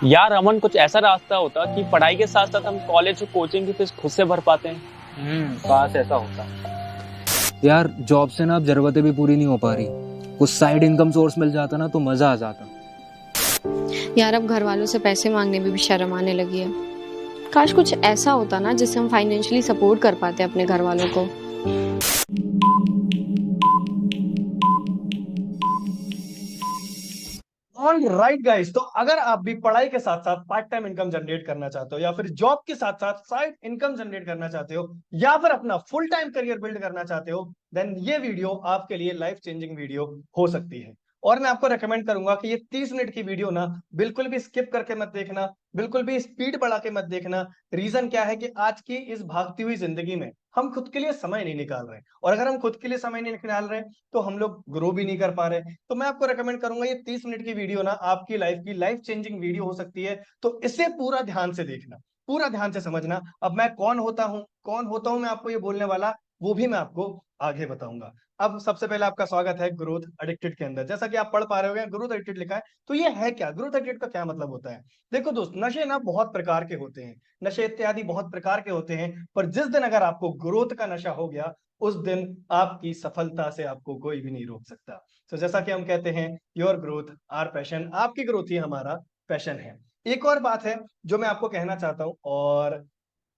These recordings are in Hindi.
यार अमन, कुछ ऐसा रास्ता होता कि पढ़ाई के साथ साथ हम कॉलेज और कोचिंग की फीस खुद से भर पाते हैं। काश ऐसा होता। यार जॉब से ना अब जरूरतें भी पूरी नहीं हो पा रही। कुछ साइड इनकम सोर्स मिल जाता ना तो मजा आ जाता। यार अब घर वालों से पैसे मांगने में भी शर्म आने लगी है। काश कुछ ऐसा होता ना जिससे हम फाइनेंशियली सपोर्ट कर पाते अपने घर वालों को। ऑल राइट गाइस, तो अगर आप भी पढ़ाई के साथ साथ पार्ट टाइम इनकम जनरेट करना चाहते हो या फिर जॉब के साथ साथ साइड इनकम जनरेट करना चाहते हो या फिर अपना फुल टाइम करियर बिल्ड करना चाहते हो, देन ये वीडियो आपके लिए लाइफ चेंजिंग वीडियो हो सकती है। और मैं आपको रेकमेंड करूंगा कि ये 30 मिनट की वीडियो ना बिल्कुल भी स्किप करके मत देखना, बिल्कुल भी स्पीड बढ़ा के मत देखना। रीजन क्या है कि आज की इस भागती हुई जिंदगी में हम खुद के लिए समय नहीं निकाल रहे, और अगर हम खुद के लिए समय नहीं निकाल रहे तो हम लोग ग्रो भी नहीं कर पा रहे। तो मैं आपको रेकमेंड करूंगा ये 30 मिनट की वीडियो ना आपकी लाइफ चेंजिंग वीडियो हो सकती है। तो इसे पूरा ध्यान से देखना, पूरा ध्यान से समझना। अब मैं कौन होता हूं मैं आपको ये बोलने वाला, वो भी मैं आपको आगे बताऊंगा। अब सबसे पहले आपका स्वागत है ग्रोथ एडिक्टेड के अंदर। जैसा कि आप पढ़ पा रहे हो ग्रोथ एडिक्टेड लिखा है, तो ये है क्या, ग्रोथ एडिक्टेड का क्या मतलब होता है। देखो दोस्त, नशे ना बहुत प्रकार के होते हैं, नशे इत्यादि बहुत प्रकार के होते हैं, पर जिस दिन अगर आपको ग्रोथ का नशा हो गया, उस दिन आपकी सफलता से आपको कोई भी नहीं रोक सकता। तो जैसा कि हम कहते हैं, योर ग्रोथ आर पैशन, आपकी ग्रोथ ही हमारा पैशन है। एक और बात है जो मैं आपको कहना चाहता हूं, और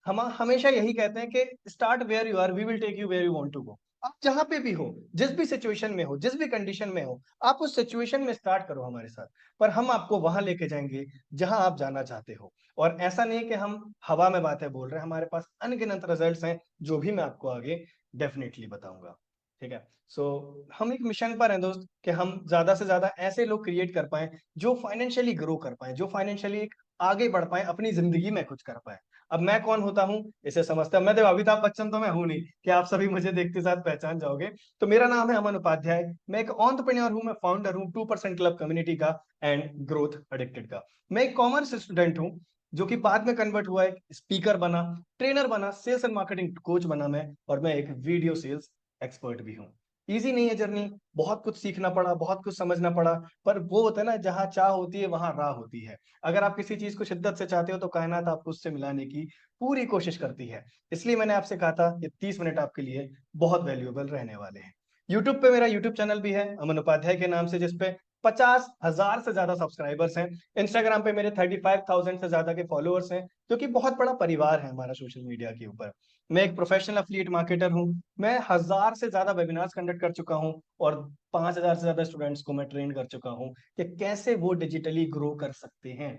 हम हमेशा यही कहते हैं कि start where you are, we will take you where you want to go. आप जहां पे भी हो, जिस भी सिचुएशन में हो, जिस भी कंडीशन में हो, आप उस सिचुएशन में स्टार्ट करो हमारे साथ, पर हम आपको वहां लेके जाएंगे जहां आप जाना चाहते हो। और ऐसा नहीं है कि हम हवा में बातें बोल रहे हैं, हमारे पास अनगिनत रिजल्ट्स हैं जो भी मैं आपको आगे डेफिनेटली बताऊंगा। ठीक है। सो हम एक मिशन पर हैं दोस्त, कि हम ज्यादा से ज्यादा ऐसे लोग क्रिएट कर पाए जो फाइनेंशियली ग्रो कर पाए, जो फाइनेंशियली आगे बढ़ पाए, अपनी जिंदगी में कुछ कर पाए। अब मैं कौन होता हूँ इसे समझते हैं। मैं देखो अमिताभ बच्चन तो मैं हूं नहीं कि आप सभी मुझे देखते साथ पहचान जाओगे। तो मेरा नाम है अमन उपाध्याय, मैं एक एंटरप्रेन्योर हूँ, मैं फाउंडर हूँ 2% क्लब कम्युनिटी का एंड ग्रोथ एडिक्टेड का। मैं एक कॉमर्स स्टूडेंट हूँ जो कि बाद में कन्वर्ट हुआ, एक स्पीकर बना, ट्रेनर बना, सेल्स एंड मार्केटिंग कोच बना मैं, और मैं एक वीडियो सेल्स एक्सपर्ट भी हूँ। इजी नहीं है जर्नी, बहुत कुछ सीखना पड़ा, बहुत कुछ समझना पड़ा, पर वो होता है ना, जहाँ चाह होती है वहां राह होती है। अगर आप किसी चीज को शिद्दत से चाहते हो तो कायनात आपको उससे मिलाने की पूरी कोशिश करती है। इसलिए मैंने आपसे कहा था ये 30 मिनट आपके लिए बहुत वैल्यूएबल रहने वाले हैं। यूट्यूब पे मेरा यूट्यूब चैनल भी है अमन उपाध्याय के नाम से, जिसपे 50,000 से ज्यादा सब्सक्राइबर्स हैं। इंस्टाग्राम पे मेरे 35,000 से ज्यादा के फॉलोअर्स हैं, जो कि बहुत बड़ा परिवार है हमारा सोशल मीडिया के ऊपर। मैं एक प्रोफेशनल एफिलिएट मार्केटर हूँ। मैं 1,000 से ज्यादा वेबिनार्स कंडक्ट कर चुका हूँ, और 5,000 से ज्यादा स्टूडेंट्स को मैं ट्रेन कर चुका हूँ कि कैसे वो डिजिटली ग्रो कर सकते हैं।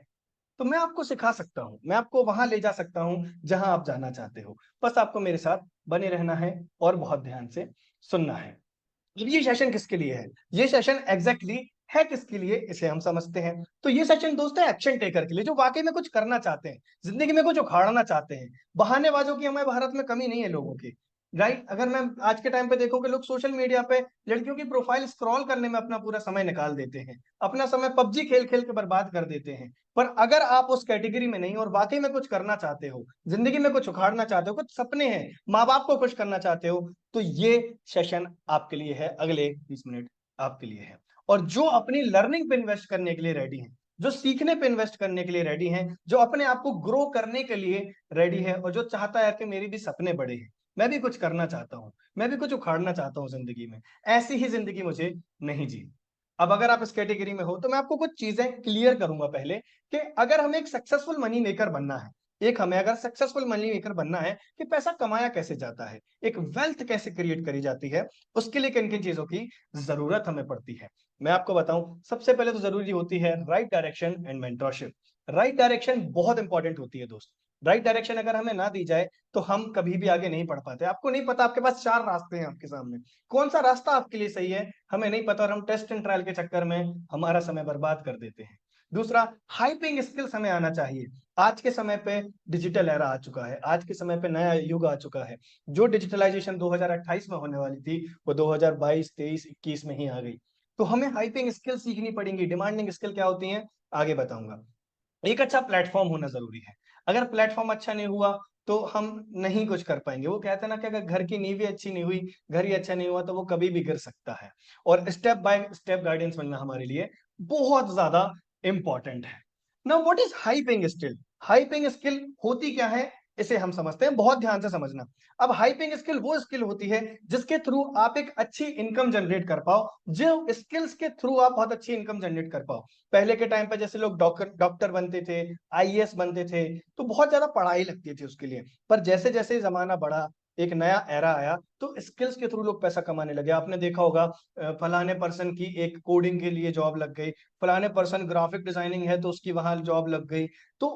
तो मैं आपको सिखा सकता हूँ, मैं आपको वहां ले जा सकता हूँ जहां आप जाना चाहते हो। बस आपको मेरे साथ बने रहना है और बहुत ध्यान से सुनना है। अब ये सेशन किसके लिए है, ये सेशन एग्जैक्टली है किसके लिए, इसे हम समझते हैं। तो ये सेशन दोस्त है एक्शन टेकर के लिए, जो वाकई में कुछ करना चाहते हैं, जिंदगी में कुछ उखाड़ना चाहते हैं। बहानेबाजों की हमारे भारत में कमी नहीं है लोगों की। राइट, अगर मैं आज के टाइम पे देखूं कि लोग सोशल मीडिया पे लड़कियों की प्रोफाइल स्क्रॉल करने में अपना पूरा समय निकाल देते हैं, अपना समय पबजी खेल खेल के बर्बाद कर देते हैं। पर अगर आप उस कैटेगरी में नहीं और वाकई में कुछ करना चाहते हो, जिंदगी में कुछ उखाड़ना चाहते हो, कुछ सपने हैं, माँ बाप को खुश करना चाहते हो, तो ये सेशन आपके लिए है। अगले 20 मिनट आपके लिए है। और जो अपनी लर्निंग पे इन्वेस्ट करने के लिए रेडी हैं, जो सीखने पे इन्वेस्ट करने के लिए रेडी हैं, जो अपने आप को ग्रो करने के लिए रेडी है, और जो चाहता है कि मेरी भी सपने बड़े हैं, मैं भी कुछ करना चाहता हूं, मैं भी कुछ उखाड़ना चाहता हूं जिंदगी में, ऐसी ही जिंदगी मुझे नहीं जी। अब अगर आप इस कैटेगरी में हो तो मैं आपको कुछ चीजें क्लियर करूंगा पहले, कि अगर हमें एक सक्सेसफुल मनी मेकर बनना है, एक हमें अगर सक्सेसफुल मनी मेकर बनना है कि पैसा कमाया कैसे जाता है, एक वेल्थ कैसे क्रिएट करी जाती है, उसके लिए किन किन चीजों की जरूरत हमें पड़ती है, मैं आपको बताऊं। सबसे पहले तो जरूरी होती है right direction and mentorship. Right direction बहुत इंपॉर्टेंट होती है दोस्त। राइट डायरेक्शन अगर हमें ना दी जाए तो हम कभी भी आगे नहीं बढ़ पाते। आपको नहीं पता, आपके पास चार रास्ते हैं आपके सामने, कौन सा रास्ता आपके लिए सही है हमें नहीं पता, और हम टेस्ट एंड ट्रायल के चक्कर में हमारा समय बर्बाद कर देते हैं। दूसरा, हाइपिंग स्किल्स हमें आना चाहिए। आज के समय पे डिजिटल एरा आ चुका है, आज के समय पे नया युग आ चुका है। जो डिजिटलाइजेशन 2028 में होने वाली थी, वो 2022, 23, 21 में ही आ गई। तो हमें हाइपिंग स्किल सीखनी पड़ेंगी। डिमांडिंग स्किल क्या होती हैं, आगे बताऊंगा। एक अच्छा प्लेटफॉर्म होना जरूरी है। अगर प्लेटफॉर्म अच्छा नहीं हुआ तो हम नहीं कुछ कर पाएंगे। वो कहते हैं ना कि अगर घर की नींव ही अच्छी नहीं हुई, घर ही अच्छा नहीं हुआ, तो वो कभी भी गिर सकता है। और स्टेप बाय स्टेप गाइडेंस मिलना हमारे लिए बहुत ज्यादा इंपॉर्टेंट है। Now what is high paying skill? High paying skill होती क्या है, इसे हम समझते हैं, बहुत ध्यान से समझना। अब हाई पेइंग स्किल वो स्किल होती है जिसके थ्रू आप एक अच्छी इनकम जनरेट कर पाओ, जो स्किल्स के थ्रू आप बहुत अच्छी इनकम जनरेट कर पाओ। पहले के टाइम पे जैसे लोग डॉक्टर बनते थे, आईएएस बनते थे, तो बहुत ज्यादा पढ़ाई लगती थी उसके लिए। पर जैसे जैसे जमाना बढ़ा, एक नया एरा आया, तो स्किल्स के थ्रू लोग पैसा कमाने लगे। आपने देखा होगा फलाने पर्सन की एक कोडिंग के लिए जॉब लग गई, फलाने पर्सन ग्राफिक डिजाइनिंग है तो उसकी वहां जॉब लग गई। तो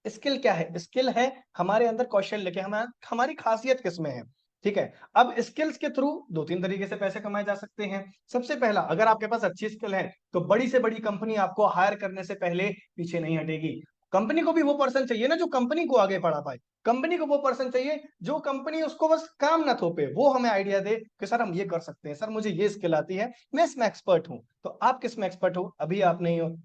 स्किल क्या है? स्किल है हमारे अंदर कौशल लेके, हमारी खासियत किसमें है। ठीक है, अब स्किल्स के थ्रू दो तीन तरीके से पैसे कमाए जा सकते हैं। सबसे पहला, अगर आपके पास अच्छी स्किल है तो बड़ी से बड़ी कंपनी आपको हायर करने से पहले पीछे नहीं हटेगी। कंपनी को भी वो पर्सन चाहिए ना जो कंपनी को आगे बढ़ा पाए। कंपनी को वो पर्सन चाहिए जो कंपनी उसको बस काम ना थोपे, वो हमें आइडिया दे कि सर हम ये कर सकते हैं, सर मुझे ये स्किल आती है, मैं इसमें एक्सपर्ट हूं। तो आप किस में एक्सपर्ट हो? अभी आप नहीं हो,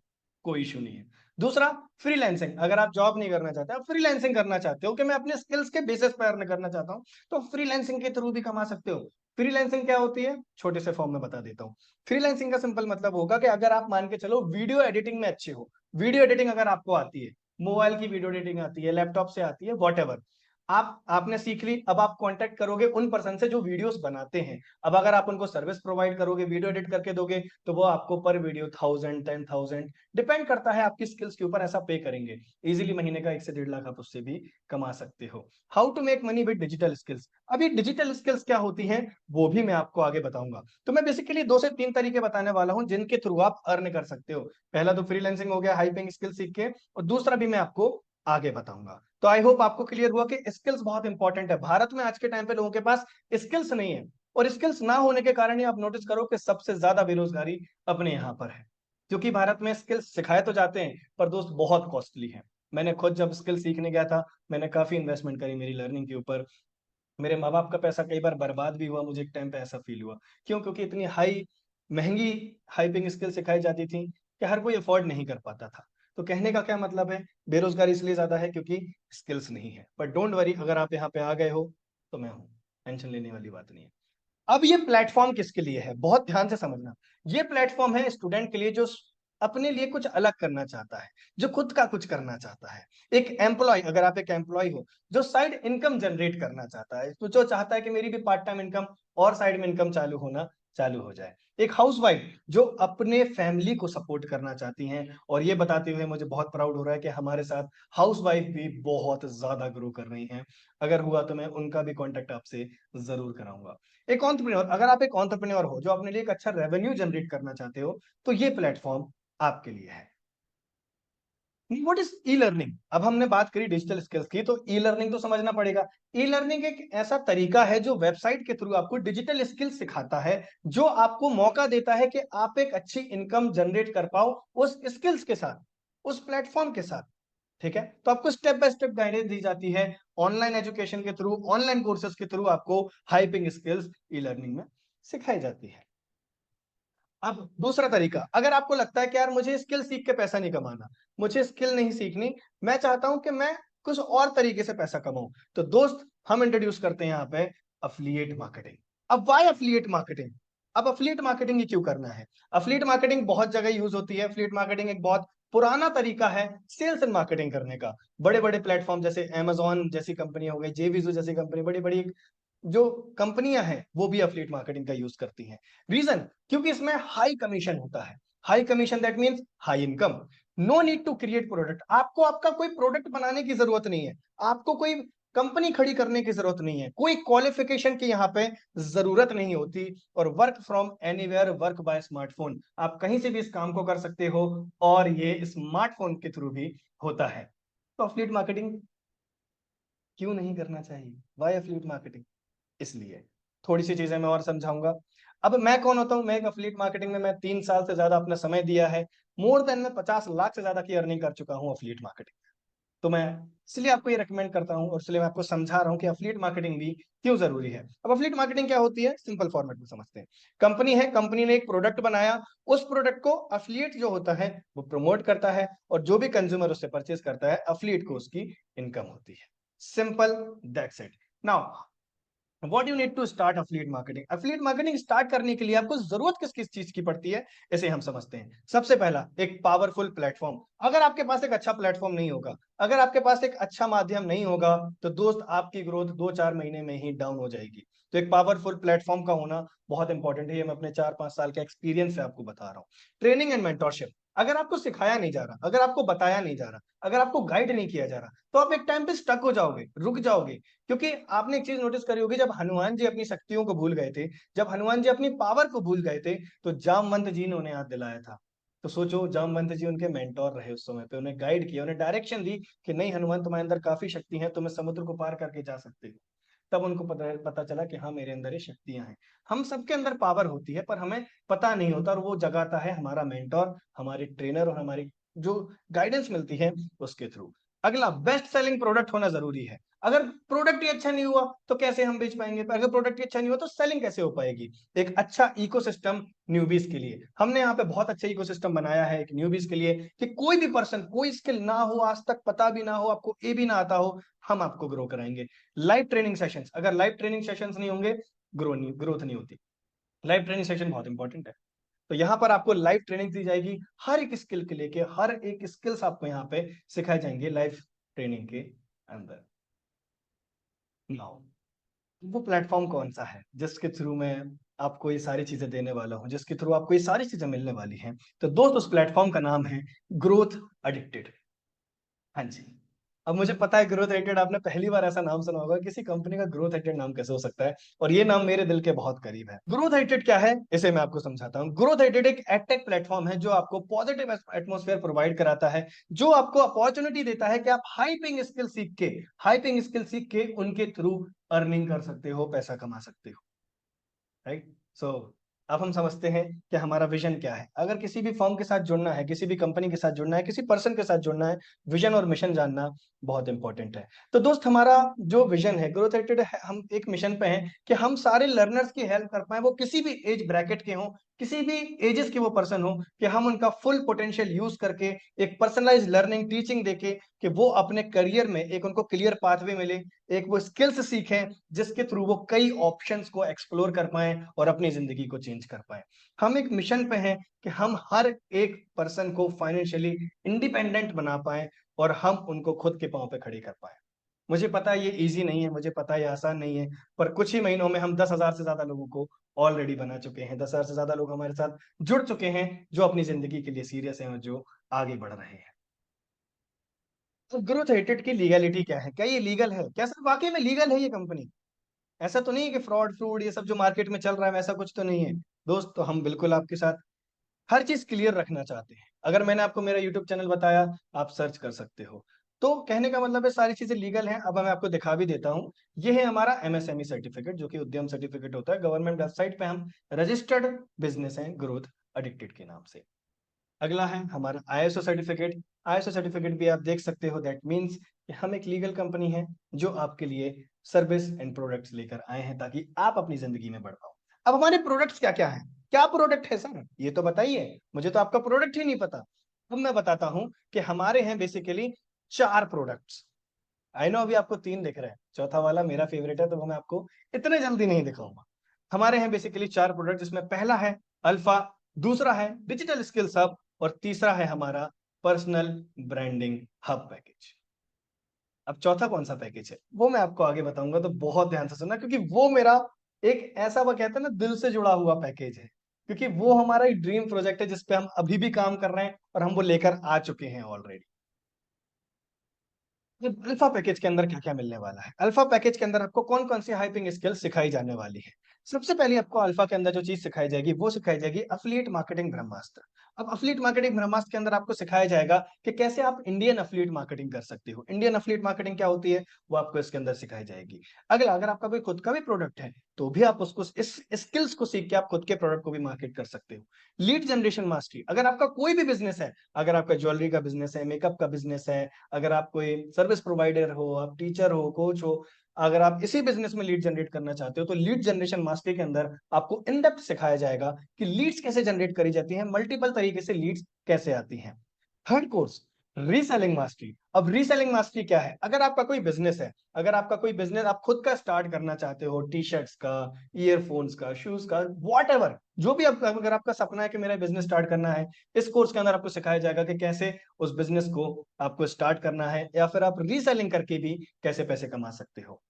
कोई इशू नहीं है। दूसरा, फ्रीलांसिंग। अगर आप जॉब नहीं करना चाहते, आप फ्रीलांसिंग करना चाहते हो कि मैं अपने स्किल्स के बेसिस पर अर्न करना चाहता हूं, तो फ्रीलांसिंग के थ्रू भी कमा सकते हो। फ्रीलांसिंग क्या होती है, छोटे से फॉर्म में बता देता हूँ। फ्रीलांसिंग का सिंपल मतलब होगा कि अगर आप मान के चलो वीडियो एडिटिंग में अच्छे हो, वीडियो एडिटिंग अगर आपको आती है, मोबाइल की वीडियो एडिटिंग आती है, लैपटॉप से आती है, वॉट, आपने सीख ली, अब आप कांटेक्ट करोगे उन पर्सन से जो वीडियोस बनाते हैं। अब अगर आप उनको सर्विस प्रोवाइड करोगे, वीडियो एडिट करके दोगे, तो वो आपको पर वीडियो 1000 10,000 डिपेंड करता है आपकी स्किल्स के ऊपर, ऐसा पे करेंगे। इजीली महीने का 1 से 1.5 लाख आप उससे भी कमा सकते हो। How to make money with digital skills. अभी डिजिटल स्किल्स क्या होती हैं वो भी मैं आपको आगे बताऊंगा। तो मैं बेसिकली 2 से 3 तरीके बताने वाला हूं जिनके थ्रू आप अर्न कर सकते हो। पहला तो फ्रीलांसिंग हो गया, हाई पेइंग स्किल सीख के, और दूसरा भी मैं आपको आगे बताऊंगा। तो आई होप आपको क्लियर हुआ कि स्किल्स बहुत इंपॉर्टेंट है। भारत में आज के टाइम पे लोगों के पास स्किल्स नहीं है, और स्किल्स ना होने के कारण ही आप नोटिस करो कि सबसे ज्यादा बेरोजगारी अपने यहाँ पर है। क्योंकि भारत में स्किल्स सिखाए तो जाते हैं, पर दोस्त बहुत कॉस्टली है। मैंने खुद जब स्किल सीखने गया था, मैंने काफी इन्वेस्टमेंट करी मेरी लर्निंग के ऊपर। मेरे माँ बाप का पैसा कई बार बर्बाद भी हुआ, मुझे एक टाइम पे ऐसा फील हुआ। क्यों? क्योंकि इतनी महंगी हाइपिंग स्किल सिखाई जाती थी कि हर कोई अफोर्ड नहीं कर पाता था। तो कहने का क्या मतलब है, बेरोजगारी इसलिए ज्यादा है क्योंकि स्किल्स नहीं है। बट डोंट वरी, अगर आप यहाँ पे आ गए हो तो मैं हूँ, टेंशन लेने वाली बात नहीं है। अब ये प्लेटफॉर्म किसके लिए है, बहुत ध्यान से समझना। ये प्लेटफॉर्म है स्टूडेंट के लिए जो अपने लिए कुछ अलग करना चाहता है, जो खुद का कुछ करना चाहता है। एक एम्प्लॉय, अगर आप एक एम्प्लॉय हो जो साइड इनकम जनरेट करना चाहता है, तो जो चाहता है कि मेरी भी पार्ट टाइम इनकम और साइड में इनकम चालू हो जाए। एक हाउसवाइफ जो अपने फैमिली को सपोर्ट करना चाहती हैं, और ये बताते हुए मुझे बहुत प्राउड हो रहा है कि हमारे साथ हाउसवाइफ भी बहुत ज्यादा ग्रो कर रही हैं। अगर हुआ तो मैं उनका भी कॉन्टेक्ट आपसे जरूर कराऊंगा। एक एंटरप्रेन्योर, अगर आप एक एंटरप्रेन्योर हो जो अपने लिए एक अच्छा रेवेन्यू जनरेट करना चाहते हो, तो ये प्लेटफॉर्म आपके लिए है। What is e learning? अब हमने बात करी डिजिटल स्किल्स की, तो ई लर्निंग तो समझना पड़ेगा। ई लर्निंग एक ऐसा तरीका है जो वेबसाइट के थ्रू आपको डिजिटल स्किल सिखाता है, जो आपको मौका देता है कि आप एक अच्छी इनकम जनरेट कर पाओ उस स्किल्स के साथ, उस प्लेटफॉर्म के साथ। ठीक है, तो आपको स्टेप बाय स्टेप गाइडेंस दी जाती है ऑनलाइन एजुकेशन के थ्रू, ऑनलाइन कोर्सेज के थ्रू आपको हाइपिंग स्किल्स ई लर्निंग में सिखाई जाती है। अब दूसरा तरीका, अगर आपको लगता है कि यार मुझे स्किल सीख के पैसा नहीं कमाना, मुझे स्किल नहीं सीखनी, मैं चाहता हूं कि मैं कुछ और तरीके से पैसा कमाऊं, तो दोस्त हम इंट्रोड्यूस करते हैं यहाँ पे अफिलिएट मार्केटिंग। अब वाई अफिलिएट मार्केटिंग? अब अफिलिएट मार्केटिंग ये क्यों करना है? अफिलिएट मार्केटिंग बहुत जगह यूज होती है। अफिलिएट मार्केटिंग एक बहुत पुराना तरीका है सेल्स एंड मार्केटिंग करने का। बड़े बड़े प्लेटफॉर्म जैसे Amazon जैसी कंपनी हो गई, जेविजो जैसी कंपनी, बड़ी बड़ी जो कंपनियां हैं वो भी अफिलिएट मार्केटिंग का यूज करती हैं। रीजन, क्योंकि इसमें हाई कमीशन होता है। High commission that means high income. No need to create product, आपको आपका कोई प्रोडक्ट बनाने की जरूरत नहीं है, आपको कोई कंपनी खड़ी करने की जरूरत नहीं है, कोई क्वालिफिकेशन की यहाँ पे जरूरत नहीं होती। और work from anywhere, work by smartphone, आप कहीं से भी इस काम को कर सकते हो, और ये स्मार्टफोन के थ्रू भी होता है। तो अफिलिएट मार्केटिंग क्यों नहीं करना चाहिए? Why affiliate marketing? इसलिए थोड़ी सी चीजें मैं और समझाऊंगा। अब मैं कौन होता हूं? मैं एक अफिलिएट मार्केटिंग में मैं 3 साल से ज्यादा अपना समय दिया है। मोर देन मैं 50 लाख से ज्यादा की अर्निंग कर चुका हूं अफिलिएट मार्केटिंग। तो मैं इसलिए आपको ये रेकमेंड करता हूं, और इसलिए मैं आपको समझा रहा हूं कि अफिलिएट मार्केटिंग भी क्यों जरूरी है। अब अफिलिएट मार्केटिंग क्या होती है, सिंपल फॉर्मेट में समझते हैं। कंपनी है, कंपनी ने एक प्रोडक्ट बनाया, उस प्रोडक्ट को अफिलिएट जो होता है वो प्रमोट करता है, और जो भी कंज्यूमर उससे परचेज करता है, अफिलिएट को उसकी इनकम होती है। Simple, that's it. Now what you need to start affiliate marketing. Affiliate marketing start करने के लिए आपको जरूरत किस किस चीज की पड़ती है, इसे हम समझते हैं। सबसे पहला, एक पावरफुल प्लेटफॉर्म। अगर आपके पास एक अच्छा प्लेटफॉर्म नहीं होगा, अगर आपके पास एक अच्छा माध्यम नहीं होगा, तो दोस्त आपकी ग्रोथ 2-4 महीने में ही डाउन हो जाएगी। तो एक पावरफुल प्लेटफॉर्म का होना बहुत इंपॉर्टेंट है, ये मैं अपने 4-5 साल के एक्सपीरियंस से आपको बता रहा हूँ। Training and mentorship. अगर आपको सिखाया नहीं जा रहा, अगर आपको बताया नहीं जा रहा, अगर आपको गाइड नहीं किया जा रहा, तो आप एक टाइम पे स्टक हो जाओगे, रुक जाओगे। क्योंकि आपने एक चीज नोटिस करी होगी, जब हनुमान जी अपनी शक्तियों को भूल गए थे, जब हनुमान जी अपनी पावर को भूल गए थे, तो जामवंत जी ने उन्हें याद दिलाया था। तो सोचो, जामवंत जी उनके मेंटोर रहे उस समय पे, उन्हें गाइड किया, उन्हें डायरेक्शन दी कि नहीं हनुमान, तुम्हारे अंदर काफी शक्ति है, तुम्हें समुद्र को पार करके जा सकते हो। तब उनको पता चला कि हाँ, मेरे अंदर ये शक्तियां हैं। हम सबके अंदर पावर होती है, पर हमें पता नहीं होता, और वो जगाता है हमारा मेंटोर, हमारे ट्रेनर, और हमारी जो गाइडेंस मिलती है उसके थ्रू। अगला, बेस्ट सेलिंग प्रोडक्ट होना जरूरी है। अगर प्रोडक्ट ही अच्छा नहीं हुआ तो कैसे हम बेच पाएंगे, अगर प्रोडक्ट ही अच्छा नहीं हुआ तो सेलिंग कैसे हो पाएगी। एक अच्छा इकोसिस्टम न्यूबीज के लिए, हमने यहाँ पे बहुत अच्छा इकोसिस्टम बनाया है एक न्यूबीज के लिए, कि कोई भी पर्सन, कोई स्किल ना हो, आज तक पता भी ना हो, आपको ए भी ना आता हो, हम आपको ग्रो कराएंगे। लाइव ट्रेनिंग सेशंस, अगर लाइव ट्रेनिंग सेशंस नहीं होंगे, ग्रोथ नहीं होती। लाइव ट्रेनिंग सेशन बहुत इंपॉर्टेंट है। तो यहाँ पर आपको लाइव ट्रेनिंग दी जाएगी, हर एक स्किल के लेके, हर एक स्किल्स आपको यहाँ पे सिखाए जाएंगे लाइव ट्रेनिंग के अंदर। नाउ, वो प्लेटफॉर्म कौन सा है जिसके थ्रू मैं आपको ये सारी चीजें देने वाला हूँ, जिसके थ्रू आपको ये सारी चीजें मिलने वाली हैं? तो दोस्त, उस प्लेटफॉर्म का नाम है ग्रोथ एडिक्टेड। हाँ जी। अब मुझे पता है, ग्रोथ एडिक्टेड आपने पहली बार ऐसा नाम सुना होगा, किसी कंपनी का ग्रोथ एडिक्टेड नाम कैसे हो सकता है? और ये नाम मेरे दिल के बहुत करीब है। ग्रोथ एडिक्टेड क्या है, इसे मैं आपको समझाता हूँ। ग्रोथ एडिक्टेड एक एडटेक प्लेटफॉर्म है जो आपको पॉजिटिव एटमॉस्फेयर प्रोवाइड कराता है, जो आपको अपॉर्चुनिटी देता है कि आप हाई पेइंग स्किल सीख के उनके थ्रू अर्निंग कर सकते हो, पैसा कमा सकते हो। राइट। सो अब हम समझते हैं कि हमारा विजन क्या है। अगर किसी भी फर्म के साथ जुड़ना है, किसी भी कंपनी के साथ जुड़ना है, किसी पर्सन के साथ जुड़ना है, विजन और मिशन जानना बहुत इंपॉर्टेंट है। तो दोस्त, हमारा जो विजन है ग्रोथ एडिक्टेड है, हम एक मिशन पे हैं कि हम सारे लर्नर्स की हेल्प कर पाए, वो किसी भी एज ब्रैकेट के हों, किसी भी एजेस के वो पर्सन हो, कि हम उनका फुल पोटेंशियल यूज करके एक पर्सनलाइज लर्निंग टीचिंग देके, कि वो अपने करियर में एक उनको क्लियर पाथवे मिले, एक वो स्किल्स सीखें जिसके थ्रू वो कई ऑप्शंस को एक्सप्लोर कर पाए और अपनी जिंदगी को चेंज कर पाए। हम एक मिशन पे हैं कि हम हर एक पर्सन को फाइनेंशियली इंडिपेंडेंट बना पाए और हम उनको खुद के पांव पे खड़ी कर पाए। मुझे पता है ये इजी नहीं है, मुझे पता है ये आसान नहीं है, पर कुछ ही महीनों में हम 10,000 से ज्यादा लोगों को ऑलरेडी बना चुके हैं। 10,000 से ज्यादा लोग हमारे साथ जुड़ चुके हैं जो अपनी जिंदगी के लिए सीरियस हैं और जो आगे बढ़ रहे हैं। तो ग्रोथ हेटेड की लीगलिटी क्या है, क्या ये लीगल है, क्या सर वाकई में लीगल है ये कंपनी? ऐसा तो नहीं है कि फ्रॉड ये सब जो मार्केट में चल रहा है वैसा कुछ तो नहीं है? दोस्त, तो हम बिल्कुल आपके साथ हर चीज क्लियर रखना चाहते हैं। अगर मैंने आपको मेरा यूट्यूब चैनल बताया, आप सर्च कर सकते हो। तो कहने का मतलब है सारी चीजें लीगल हैं। अब मैं आपको दिखा भी देता हूँ। ये है हमारा एमएसएमई सर्टिफिकेट, जो कि उद्यम सर्टिफिकेट होता है। गवर्नमेंट वेबसाइट पे हम रजिस्टर्ड बिजनेस हैं ग्रोथ एडिक्टेड के नाम से। अगला है हमारा आईएसओ सर्टिफिकेट। आईएसओ सर्टिफिकेट भी आप देख सकते हो, दैट मीन्स कि हम एक लीगल कंपनी है जो आपके लिए सर्विस एंड प्रोडक्ट्स लेकर आए हैं ताकि आप अपनी जिंदगी में बढ़ पाओ। अब हमारे प्रोडक्ट्स क्या क्या हैं, क्या प्रोडक्ट है सर, ये तो बताइए, मुझे तो आपका प्रोडक्ट ही नहीं पता। अब मैं बताता हूं कि हमारे हैं बेसिकली 4 प्रोडक्ट्स। आई नो अभी आपको 3 दिख रहे हैं, चौथा वाला मेरा फेवरेट है, तो वो मैं आपको इतने जल्दी नहीं दिखाऊंगा। हमारे हैं बेसिकली 4 प्रोडक्ट, जिसमें पहला है अल्फा, दूसरा है डिजिटल स्किल्स हब, और तीसरा है हमारा पर्सनल ब्रांडिंग हब पैकेज। अब चौथा कौन सा पैकेज है वो मैं आपको आगे बताऊंगा, तो बहुत ध्यान से सुनना, क्योंकि वो मेरा एक ऐसा, वो कहते हैं ना, दिल से जुड़ा हुआ पैकेज है। क्योंकि वो हमारा एक ड्रीम प्रोजेक्ट है जिसपे हम अभी भी काम कर रहे हैं और हम वो लेकर आ चुके हैं ऑलरेडी। अल्फा पैकेज के अंदर क्या क्या मिलने वाला है? अल्फा पैकेज के अंदर आपको कौन कौन सी हाइपिंग स्किल्स सिखाई जाने वाली है? सबसे पहले आपको अल्फा के अंदर जो चीज सिखाई जाएगी वो सिखाई जाएगी अफिलिएट मार्केटिंग ब्रह्मास्त्र। अब अफिलिएट मार्केटिंग ब्रह्मास्त्र के अंदर आपको सिखाया जाएगा कि कैसे आप इंडियन अफिलिएट मार्केटिंग कर सकते हो। इंडियन अफिलिएट मार्केटिंग क्या होती है वो आपको इसके अंदर सिखाई जाएगी। अगला, अगर आपका कोई खुद का भी प्रोडक्ट है तो भी आप उसको, इस स्किल्स को सीख के आप खुद के प्रोडक्ट को भी मार्केट कर सकते हो। लीड जनरेशन मास्टरी, अगर आपका कोई भी बिजनेस है, अगर आपका ज्वेलरी का बिजनेस है, मेकअप का बिजनेस है, अगर आप कोई सर्विस प्रोवाइडर हो, आप टीचर हो, कोच हो, अगर आप इसी बिजनेस में लीड जनरेट करना चाहते हो, तो लीड जनरेशन मास्टरी के अंदर आपको इन डेप्थ सिखाया जाएगा कि लीड्स कैसे जनरेट करी जाती हैं, मल्टीपल तरीके से लीड्स कैसे आती हैं। Third course, reselling mastery. अब रीसेलिंग मास्टरी क्या है? अगर आपका कोई बिजनेस है, अगर आपका कोई बिजनेस आप खुद का स्टार्ट करना चाहते हो, टी शर्ट्स का, ईयरफोन्स का, शूज का, वॉट एवर, जो भी आप, अगर आपका सपना है कि मेरा बिजनेस स्टार्ट करना है, इस कोर्स के अंदर आपको सिखाया जाएगा कि कैसे उस बिजनेस को आपको स्टार्ट करना है, या फिर आप रीसेलिंग करके भी कैसे पैसे कमा सकते हो।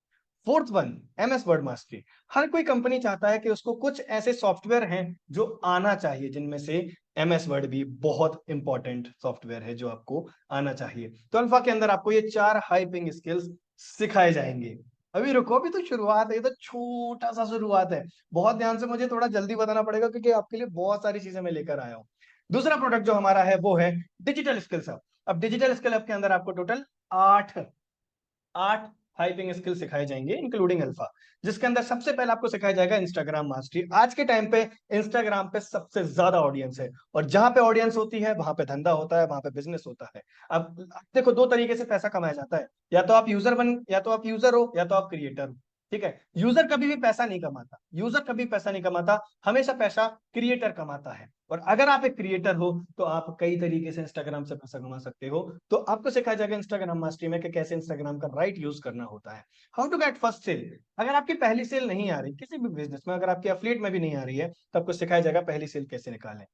Fourth one, MS Word mastery. हर कोई कंपनी चाहता है कि उसको कुछ ऐसे सॉफ्टवेयर हैं जो आना चाहिए, जिनमें से एमएस वर्ड भी बहुत इंपॉर्टेंट सॉफ्टवेयर है जो आपको आना चाहिए। तो अल्फा के अंदर आपको ये 4 हाइपिंग स्किल्स सिखाए जाएंगे। अभी रुको, अभी तो शुरुआत है, ये तो छोटा सा शुरुआत है। बहुत ध्यान से मुझे थोड़ा जल्दी बताना पड़ेगा, क्योंकि आपके लिए बहुत सारी चीजें मैं लेकर आया हूँ। दूसरा प्रोडक्ट जो हमारा है वो है डिजिटल स्किल्स हब। अब डिजिटल स्किल हब के अंदर आपको टोटल 8 हाइपिंग स्किल सिखाए जाएंगे, इंक्लूडिंग अल्फा, जिसके अंदर सबसे पहले आपको सिखाया जाएगा इंस्टाग्राम मास्टरी। आज के टाइम पे इंस्टाग्राम पे सबसे ज्यादा ऑडियंस है, और जहां पे ऑडियंस होती है वहां पे धंधा होता है, वहां पे बिजनेस होता है। अब देखो, 2 तरीके से पैसा कमाया जाता है, या तो आप यूजर हो, या तो आप क्रिएटर हो। ठीक है, यूजर कभी भी पैसा नहीं कमाता, यूजर कभी पैसा नहीं कमाता, हमेशा पैसा क्रिएटर कमाता है। और अगर आप एक क्रिएटर हो तो आप कई तरीके से इंस्टाग्राम से पैसा कमा सकते हो। तो आपको सिखाया जाएगा इंस्टाग्राम मास्टरी में कि कैसे इंस्टाग्राम का राइट यूज करना होता है। How to get first sale. अगर आपकी पहली सेल नहीं आ रही किसी भी बिजनेस में, अगर आपकी एफिलिएट में भी नहीं आ रही है, तो आपको सिखाया जाएगा पहली सेल कैसे निकालें।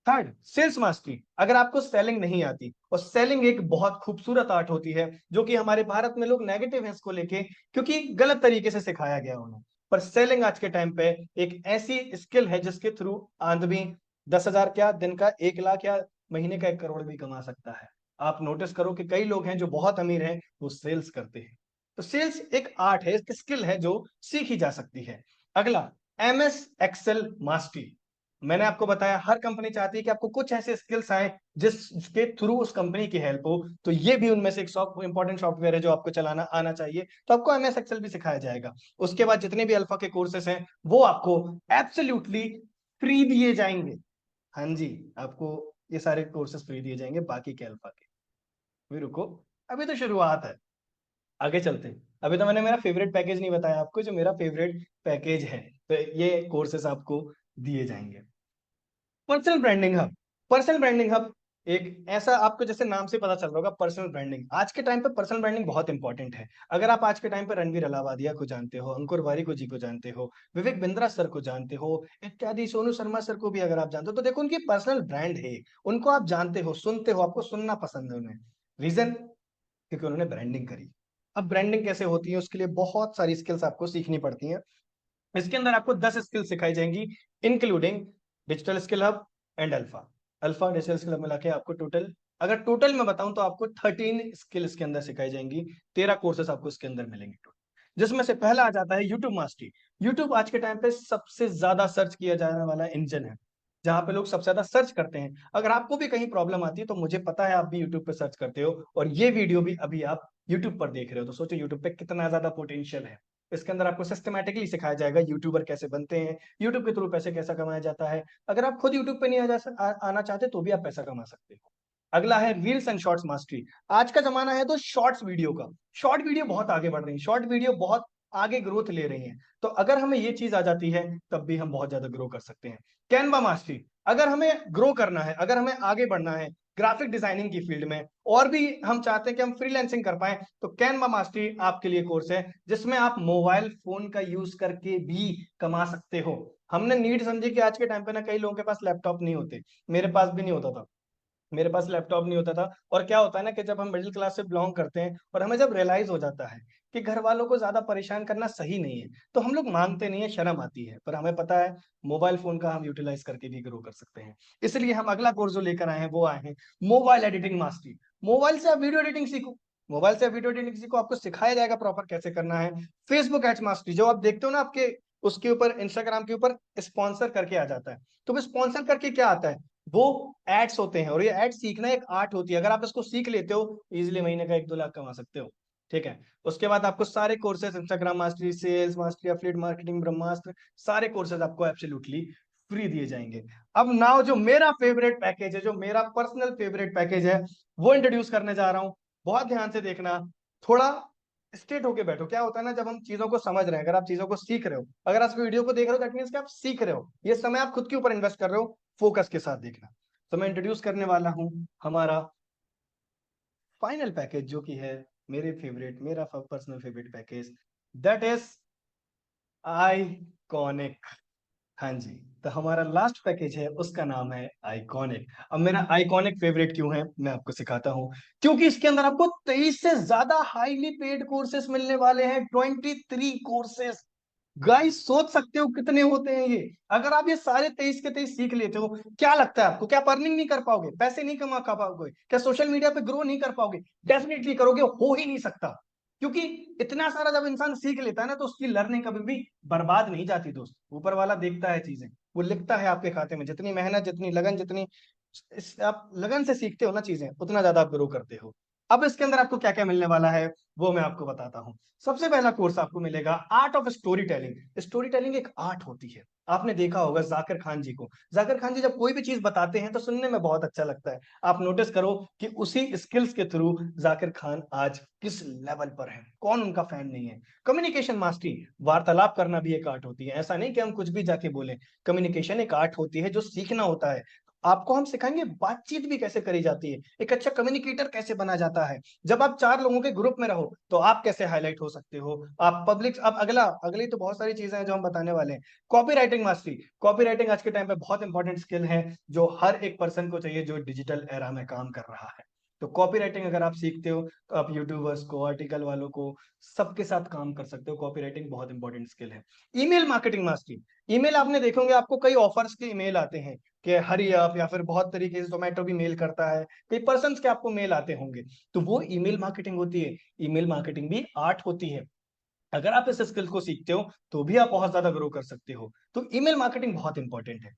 Third, sales mastery. अगर आपको सेलिंग नहीं आती, और सेलिंग एक बहुत खूबसूरत आर्ट होती है, जो कि हमारे भारत में लोग नेगेटिव है इसको लेके, क्योंकि गलत तरीके से सिखाया गया उन्हें। पर सेलिंग आज के टाइम पे एक ऐसी स्किल है जिसके थ्रू आदमी 10,000 क्या दिन का 1 लाख, या महीने का 1 करोड़ भी कमा सकता है। आप नोटिस करो कि कई लोग हैं जो बहुत अमीर हैं, वो सेल्स करते हैं। तो सेल्स एक आर्ट है, एक स्किल है जो सीखी जा सकती है। अगला, एमएस एक्सेल मास्टरी। मैंने आपको बताया हर कंपनी चाहती है कि आपको कुछ ऐसे स्किल्स आए जिसके थ्रू उस कंपनी की हेल्प हो। तो ये भी उनमें से एक इंपॉर्टेंट सॉफ्टवेयर है जो आपको चलाना आना चाहिए। तो आपको एमएस एक्सेल भी सिखाया जाएगा। उसके बाद जितने भी अल्फा के कोर्सेस हैं वो आपको एब्सोल्युटली फ्री दिए जाएंगे। हाँ जी, आपको ये सारे कोर्सेस फ्री दिए जाएंगे बाकी के अल्फा के। अभी रुको, अभी तो शुरुआत है, आगे चलते हैं। अभी तो मैंने मेरा फेवरेट पैकेज नहीं बताया आपको, जो मेरा फेवरेट पैकेज है। तो ये कोर्सेस आपको दिए जाएंगे। Personal branding hub. Personal branding hub एक ऐसा, आपको जैसे नाम से पता चल रहा होगा, पर्सनल ब्रांडिंग। आज के टाइम पे पर्सनल ब्रांडिंग बहुत इंपॉर्टेंट है। अगर आप आज के टाइम पे रणवीर अलावादिया को जानते हो, अंकुर वारिको जी को जानते हो, विवेक बिंद्रा सर को जानते हो, इत्यादि, सोनू शर्मा सर को भी अगर आप जानते हो, तो देखो उनकी पर्सनल ब्रांड है। उनको आप जानते हो, सुनते हो, आपको सुनना पसंद है उन्हें। रीजन, क्योंकि उन्होंने ब्रांडिंग करी। अब ब्रांडिंग कैसे होती है, उसके लिए बहुत सारी स्किल्स आपको सीखनी पड़ती हैं। इसके अंदर आपको 10 स्किल सिखाई जाएंगी, including digital skill hub and alpha. Alpha digital skill hub मिला के आपको टोटल, अगर टोटल मैं बताऊं तो आपको 13 स्किल इसके अंदर सिखाई जाएंगी। 13 कोर्सेस आपको इसके अंदर मिलेंगे टोटल, जिसमें से पहला आ जाता है यूट्यूब मास्टरी। यूट्यूब आज के टाइम पे सबसे ज्यादा सर्च किया जाने वाला इंजन है, जहां पे लोग सबसे ज्यादा सर्च करते हैं। अगर आपको भी कहीं प्रॉब्लम आती है, तो मुझे पता है आप भी यूट्यूब पे सर्च करते हो, और ये वीडियो भी अभी आप यूट्यूब पर देख रहे हो। तो सोचो यूट्यूब पे कितना ज्यादा पोटेंशियल है। इसके अंदर आपको सिस्टमैटिकली सिखाया जाएगा यूट्यूबर कैसे बनते हैं, यूट्यूब के थ्रू पैसे कैसा कमाया जाता है। अगर आप खुद यूट्यूब पे नहीं आना चाहते, तो भी आप पैसा कमा सकते हो। अगला है रील्स एंड शॉर्ट्स मास्टरी। आज का जमाना है तो शॉर्ट्स वीडियो का। शॉर्ट वीडियो बहुत आगे बढ़ रही है, शॉर्ट वीडियो बहुत आगे ग्रोथ ले रही है। तो अगर हमें ये चीज आ जाती है, तब भी हम बहुत ज्यादा ग्रो कर सकते हैं। Canva mastery. अगर हमें ग्रो करना है, अगर हमें आगे बढ़ना है ग्राफिक डिजाइनिंग की फील्ड में, और भी हम चाहते हैं कि हम फ्रीलांसिंग कर पाए, तो कैनवा मास्टरी आपके लिए कोर्स है, जिसमें आप मोबाइल फोन का यूज करके भी कमा सकते हो। हमने नीड समझी कि आज के टाइम पे ना कई लोगों के पास लैपटॉप नहीं होते, मेरे पास भी नहीं होता था। मेरे पास लैपटॉप नहीं होता था, और क्या होता है ना कि जब हम मिडिल क्लास से बिलोंग करते हैं, और हमें जब रियलाइज हो जाता है कि घर वालों को ज्यादा परेशान करना सही नहीं है, तो हम लोग मांगते नहीं है, शर्म आती है। पर हमें पता है मोबाइल फोन का हम यूटिलाइज करके भी ग्रो कर सकते हैं। इसलिए हम अगला कोर्स जो लेकर आए हैं वो आए हैं मोबाइल एडिटिंग मास्टरी। मोबाइल से आप वीडियो एडिटिंग सीखो, मोबाइल से आप वीडियो एडिटिंग सीखो, आपको सिखाया जाएगा प्रॉपर कैसे करना है। फेसबुक एड्स मास्टरी, जो आप देखते हो ना आपके उसके ऊपर, इंस्टाग्राम के ऊपर स्पॉन्सर करके आ जाता है, तो वो स्पॉन्सर करके क्या आता है, वो एड्स होते हैं। और ये एड्स सीखना एक आर्ट होती है, अगर आप इसको सीख लेते हो, इजीली महीने का 1-2 लाख कमा सकते हो। ठीक है, उसके बाद आपको सारे courses, Instagram mastery, sales mastery, affiliate marketing, Brahmastra, सारे कोर्सेज आपको एब्सोल्युटली फ्री दिए जाएंगे। अब नाउ जो मेरा फेवरेट पैकेज है, जो मेरा पर्सनल फेवरेट पैकेज है, वो इंट्रोड्यूस करने जा रहा हूं। बहुत ध्यान से देखना, थोड़ा स्ट्रेट होके बैठो। क्या होता है ना, जब हम चीजों को समझ रहे हैं, अगर आप चीजों को सीख रहे हो, अगर आप वीडियो को देख रहे हो, दैट मींस कि आप सीख रहे हो, ये समय आप खुद के ऊपर इन्वेस्ट कर रहे हो, फोकस के साथ देखना। तो मैं इंट्रोड्यूस करने वाला हूं हमारा फाइनल पैकेज जो कि है मेरा personal favourite package, that is iconic. हाँ जी, तो हमारा लास्ट पैकेज है उसका नाम है आइकॉनिक। अब मेरा आइकॉनिक फेवरेट क्यों है मैं आपको सिखाता हूँ। क्योंकि इसके अंदर आपको 23 से ज्यादा हाईली पेड कोर्सेस मिलने वाले हैं, 23 कोर्सेस। गाइस सोच सकते हो कितने होते हैं ये। अगर आप ये सारे 23 के 23 सीख लेते हो, क्या लगता है आपको, क्या आप अर्निंग नहीं कर पाओगे, पैसे नहीं कमा पाओगे, क्या सोशल मीडिया पे ग्रो नहीं कर पाओगे? डेफिनेटली करोगे, हो ही नहीं सकता। क्योंकि इतना सारा जब इंसान सीख लेता है ना, तो उसकी लर्निंग कभी भी बर्बाद नहीं जाती दोस्त। ऊपर वाला देखता है चीजें, वो लिखता है आपके खाते में। जितनी मेहनत, जितनी लगन, जितनी आप लगन से सीखते हो ना चीजें, उतना ज्यादा आप ग्रो करते हो। अब इसके अंदर आपको क्या क्या मिलने वाला है वो मैं आपको बताता हूँ। सबसे पहला कोर्स आपको मिलेगा art of story telling. Story telling एक आर्ट होती है। आपने देखा होगा जाकिर खान जी को, जाकिर खान जी जब कोई भी चीज बताते हैं तो सुनने में बहुत अच्छा लगता है। आप नोटिस करो कि उसी स्किल्स के थ्रू जाकिर खान आज किस लेवल पर है, कौन उनका फैन नहीं है। कम्युनिकेशन मास्टरी, वार्तालाप करना भी एक आर्ट होती है। ऐसा नहीं कि हम कुछ भी जाके बोले, कम्युनिकेशन एक आर्ट होती है जो सीखना होता है। आपको हम सिखाएंगे बातचीत भी कैसे करी जाती है, एक अच्छा कम्युनिकेटर कैसे बना जाता है। जब आप 4 लोगों के ग्रुप में रहो तो आप कैसे हाईलाइट हो सकते हो, आप पब्लिक। अब अगली तो बहुत सारी चीजें हैं जो हम बताने वाले हैं। Copy writing mastery, copy writing आज के टाइम पे बहुत इंपॉर्टेंट स्किल है जो हर एक पर्सन को चाहिए जो डिजिटल एरा में काम कर रहा है। तो कॉपी राइटिंग अगर आप सीखते हो तो आप यूट्यूबर्स को, आर्टिकल वालों को, सबके साथ काम कर सकते हो। कॉपी राइटिंग बहुत इंपॉर्टेंट स्किल है। ईमेल मार्केटिंग मास्टरी, ईमेल आपने देखे आपको कई ऑफर्स के ईमेल आते हैं कि हरी अप या फिर बहुत तरीके से जोमेटो भी मेल करता है, कई पर्सन के आपको मेल आते होंगे, तो वो ईमेल मार्केटिंग होती है। ईमेल मार्केटिंग भी आर्ट होती है। अगर आप इस स्किल को सीखते हो तो भी आप बहुत ज्यादा ग्रो कर सकते हो। तो ईमेल मार्केटिंग बहुत इंपॉर्टेंट है।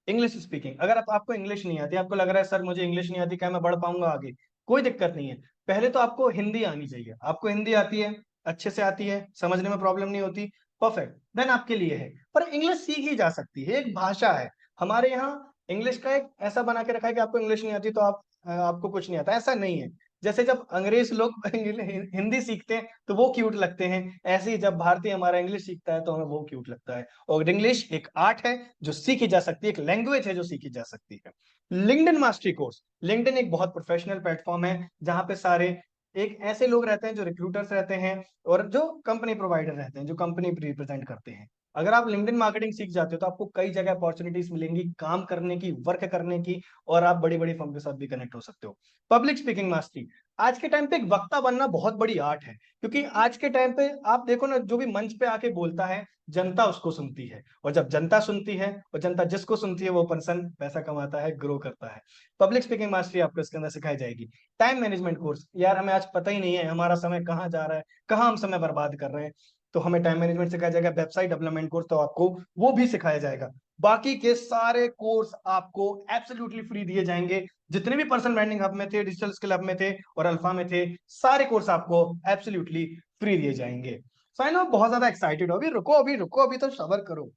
इंग्लिश स्पीकिंग, अगर आपको इंग्लिश नहीं आती, आपको लग रहा है सर मुझे इंग्लिश नहीं आती, क्या मैं बढ़ पाऊंगा आगे? कोई दिक्कत नहीं है। पहले तो आपको हिंदी आनी चाहिए। आपको हिंदी आती है, अच्छे से आती है, समझने में प्रॉब्लम नहीं होती, परफेक्ट, देन आपके लिए है। पर इंग्लिश सीख ही जा सकती है, एक भाषा है। हमारे यहाँ इंग्लिश का एक ऐसा बना के रखा है कि आपको इंग्लिश नहीं आती तो आपको कुछ नहीं आता, ऐसा नहीं है। जैसे जब अंग्रेज लोग हिंदी सीखते हैं तो वो क्यूट लगते हैं, ऐसे ही जब भारतीय हमारा इंग्लिश सीखता है तो हमें वो क्यूट लगता है। और इंग्लिश एक आर्ट है जो सीखी जा सकती है, एक लैंग्वेज है जो सीखी जा सकती है। लिंक्डइन मास्टरी कोर्स, लिंक्डइन एक बहुत प्रोफेशनल प्लेटफॉर्म है जहां पे सारे एक ऐसे लोग रहते हैं जो रिक्रूटर्स रहते हैं और जो कंपनी प्रोवाइडर रहते हैं, जो कंपनी रिप्रेजेंट करते हैं। अगर आप लिंक्डइन मार्केटिंग सीख जाते हो तो आपको कई जगह अपॉर्चुनिटीज मिलेंगी काम करने की, वर्क करने की, और आप बड़ी बड़ी फर्म के साथ भी कनेक्ट हो सकते हो। पब्लिक स्पीकिंग मास्टरी, आज के टाइम पे एक वक्ता बनना बहुत बड़ी आर्ट है। क्योंकि आज के टाइम पे आप देखो ना, जो भी मंच पे आके बोलता है जनता उसको सुनती है, और जब जनता सुनती है और जनता जिसको सुनती है वो पर्सन पैसा कमाता है, ग्रो करता है। पब्लिक स्पीकिंग मास्टरी आपको इसके अंदर सिखाई जाएगी। टाइम मैनेजमेंट कोर्स, यार हमें आज पता ही नहीं है हमारा समय कहाँ जा रहा है, कहाँ हम समय बर्बाद कर रहे हैं, तो हमें टाइम मैनेजमेंट सिखाया जाएगा। वेबसाइट डेवलपमेंट कोर्स तो आपको वो भी सिखाया जाएगा। बाकी के सारे कोर्स आपको एब्सोल्युटली फ्री दिए जाएंगे। जितने भी पर्सन ब्रांडिंग हब में थे, डिजिटल स्किल हब में थे और अल्फा में थे, सारे कोर्स आपको एब्सोल्युटली फ्री दिए जाएंगे। साइन आप बहुत ज्यादा एक्साइटेड हो, अभी रुको, अभी रुको, अभी तो सबर करो,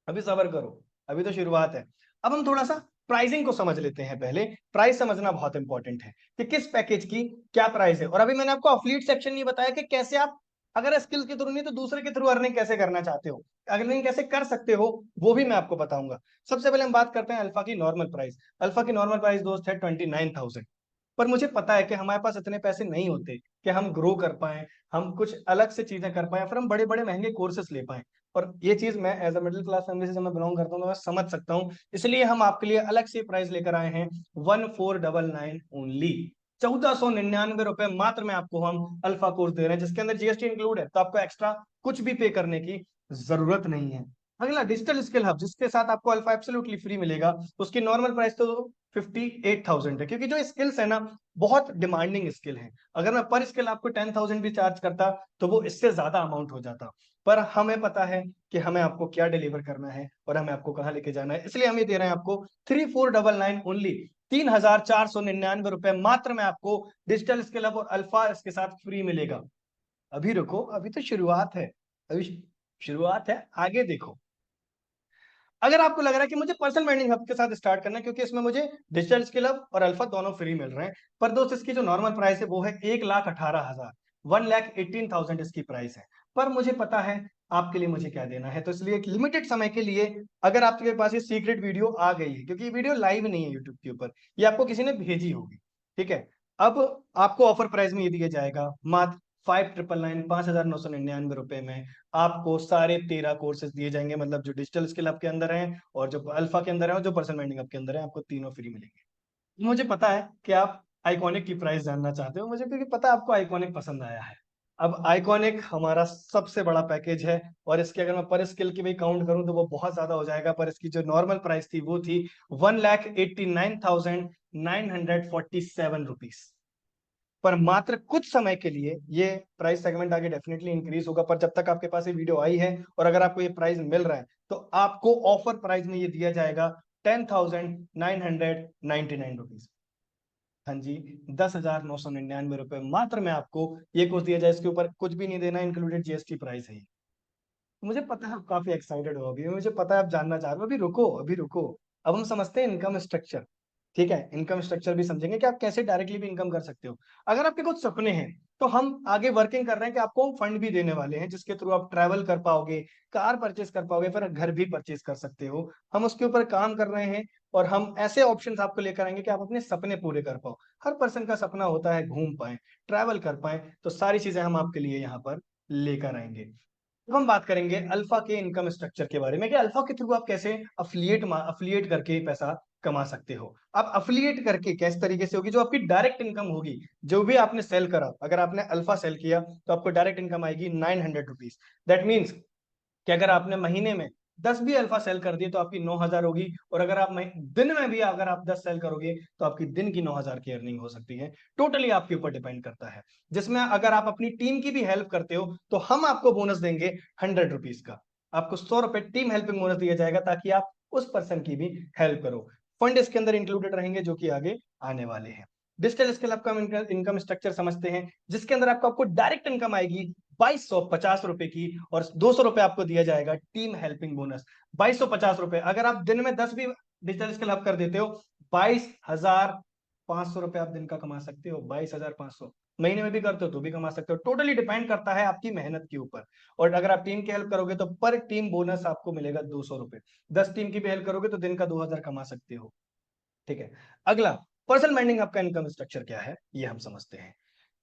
अभी सबर करो, अभी तो शुरुआत है। अब हम थोड़ा सा प्राइसिंग को समझ लेते हैं। पहले प्राइस समझना बहुत इंपॉर्टेंट है कि किस पैकेज की क्या प्राइस है। और अभी मैंने आपको अफिलिएट सेक्शन नहीं बताया कि कैसे आप, अगर स्किल्स के थ्रू नहीं तो दूसरे के थ्रू अर्निंग कैसे करना चाहते हो, अर्निंग कैसे कर सकते हो, वो भी मैं आपको बताऊंगा। सबसे पहले हम बात करते हैं अल्फा की नॉर्मल प्राइस। अल्फा की नॉर्मल प्राइस दोस्त है 29,000। पर मुझे पता है कि हमारे पास इतने पैसे नहीं होते कि हम ग्रो कर पाए, हम कुछ अलग से चीजें कर पाए, फिर हम बड़े बड़े महंगे कोर्सेस ले पाए। और ये चीज मैं as a middle class family से जब मैं बिलोंग करता हूँ तो मैं समझ सकता हूँ। इसलिए हम आपके लिए अलग से प्राइस लेकर आए हैं, 1499 ओनली। 1499 रुपए मात्र में आपको हम अल्फा कोर्स दे रहे हैं, जिसके अंदर जीएसटी इंक्लूड है, तो आपको एक्स्ट्रा कुछ भी पे करने की जरूरत नहीं है। अगला डिजिटल स्किल हब, जिसके साथ आपको अल्फा एब्सोल्युटली फ्री मिलेगा। उसकी नॉर्मल प्राइस तो 58,000 है, क्योंकि जो स्किल्स है ना बहुत डिमांडिंग स्किल है। अगर मैं पर स्किल आपको 10,000 भी चार्ज करता तो वो इससे ज्यादा अमाउंट हो जाता। पर हमें पता है कि हमें आपको क्या डिलीवर करना है और हमें आपको कहाँ लेके जाना है, इसलिए हम ये दे रहे हैं आपको 3499 ओनली। 3,499 रुपए मात्र में आपको डिजिटल स्किल हब और अल्फा इसके साथ फ्री मिलेगा। अभी रुको, अभी तो शुरुआत है, अभी शुरुआत है, आगे देखो। अगर आपको लग रहा है कि मुझे पर्सनल ब्रांडिंग हब के साथ स्टार्ट करना है क्योंकि इसमें मुझे डिजिटल स्किल हब और अल्फा दोनों फ्री मिल रहे हैं, पर दोस्त इसकी जो नॉर्मल प्राइस है वो है 1,18,000, 1,18,000 इसकी प्राइस है। पर मुझे पता है आपके लिए मुझे क्या देना है, तो इसलिए एक लिमिटेड समय के लिए अगर आपके पास ये सीक्रेट वीडियो आ गई है, क्योंकि ये वीडियो लाइव नहीं है यूट्यूब के ऊपर, ये आपको किसी ने भेजी होगी, ठीक है। अब आपको ऑफर प्राइस में ये दिया जाएगा मात्र 5999 ₹5,999 में आपको सारे 13 कोर्सेज दिए जाएंगे, मतलब जो डिजिटल स्किल आपके अंदर है और जो अल्फा के अंदर है और जो पर्सनल ब्रांडिंग आपके अंदर है, आपको तीनों फ्री मिलेंगे। मुझे पता है कि आप आइकॉनिक की प्राइस जानना चाहते हो, मुझे क्योंकि पता है आपको आइकॉनिक पसंद आया है। अब आइकॉनिक हमारा सबसे बड़ा पैकेज है और इसके अगर मैं पर स्किल की भी काउंट करूं तो वो बहुत ज्यादा हो जाएगा, पर इसकी जो नॉर्मल प्राइस थी वो थी 1,89,947 रुपीज। पर मात्र कुछ समय के लिए ये प्राइस सेगमेंट आगे डेफिनेटली इंक्रीज होगा, पर जब तक आपके पास ये वीडियो आई है और अगर आपको ये प्राइस मिल रहा है तो आपको ऑफर प्राइस में ये दिया जाएगा 10,999 रुपीज। हाँ जी, 10,999 रुपए मात्र में आपको ये कोर्स दिया जाए। इसके ऊपर कुछ भी नहीं देना, इंक्लूडेड जीएसटी प्राइस है। मुझे पता है आप काफी एक्साइटेड हो अभी, मुझे पता है आप जानना चाह रहे हो। अभी रुको, अभी रुको। अब हम समझते हैं इनकम स्ट्रक्चर। ठीक है, इनकम स्ट्रक्चर भी समझेंगे कि आप कैसे डायरेक्टली भी इनकम कर सकते हो। अगर आपके कुछ सपने हैं तो हम आगे वर्किंग कर रहे हैं कि आपको हम फंड भी देने वाले हैं जिसके थ्रू आप ट्रैवल कर पाओगे, कार परचेस कर पाओगे, फिर घर भी परचेस कर सकते हो। हम उसके ऊपर काम कर रहे हैं और हम ऐसे ऑप्शंस आपको लेकर आएंगे कि आप अपने सपने पूरे कर पाओ। हर पर्सन का सपना होता है घूम पाए, ट्रैवल कर पाए, तो सारी चीजें हम आपके लिए यहाँ पर लेकर आएंगे। अब हम बात करेंगे अल्फा के इनकम स्ट्रक्चर के बारे में कि अल्फा के थ्रू आप कैसे अफिलिएट करके पैसा कमा सकते हो। अब अफिलिएट करके किस तरीके से होगी, जो आपकी डायरेक्ट इनकम होगी, जो भी आपने सेल करा, अगर आपने अल्फा सेल किया तो आपको डायरेक्ट इनकम आएगी 900 रुपीज। दैट मीन्स कि अगर आपने महीने में 10 भी अल्फा सेल कर दिए तो आपकी 9,000 होगी, और अगर आप दिन में भी अगर आप 10 सेल करोगे तो आपकी दिन की 9,000 की अर्निंग हो सकती है। टोटली आपके ऊपर डिपेंड करता है, जिसमें अगर आप अपनी टीम की भी हेल्प करते हो तो हम आपको बोनस देंगे 100 रुपीज का। आपको 100 रुपए टीम हेल्पिंग बोनस दिया जाएगा ताकि आप उस पर्सन की भी हेल्प करो। फंड इसके अंदर इंक्लूडेड रहेंगे जो कि आगे आने वाले हैं। डिजिटल स्किल आपका इनकम स्ट्रक्चर समझते हैं, जिसके अंदर आपको डायरेक्ट इनकम आएगी 2,250 रुपए की, और 200 रुपए आपको दिया जाएगा टीम हेल्पिंग बोनस। 2,250 रुपए, अगर आप दिन में 10 भी डिजिटल स्किल अप कर देते हो, 22,500 रुपए आप दिन का कमा सकते हो। 22,500 महीने में भी करते हो तो भी कमा सकते हो। टोटली डिपेंड करता है आपकी मेहनत के ऊपर। और अगर आप टीम की हेल्प करोगे तो पर टीम बोनस आपको मिलेगा 200 रुपए। 10 टीम की भी हेल्प करोगे तो दिन का 2,000 कमा सकते हो। ठीक है, अगला पर्सनल ब्रांडिंग आपका इनकम स्ट्रक्चर क्या है ये हम समझते हैं।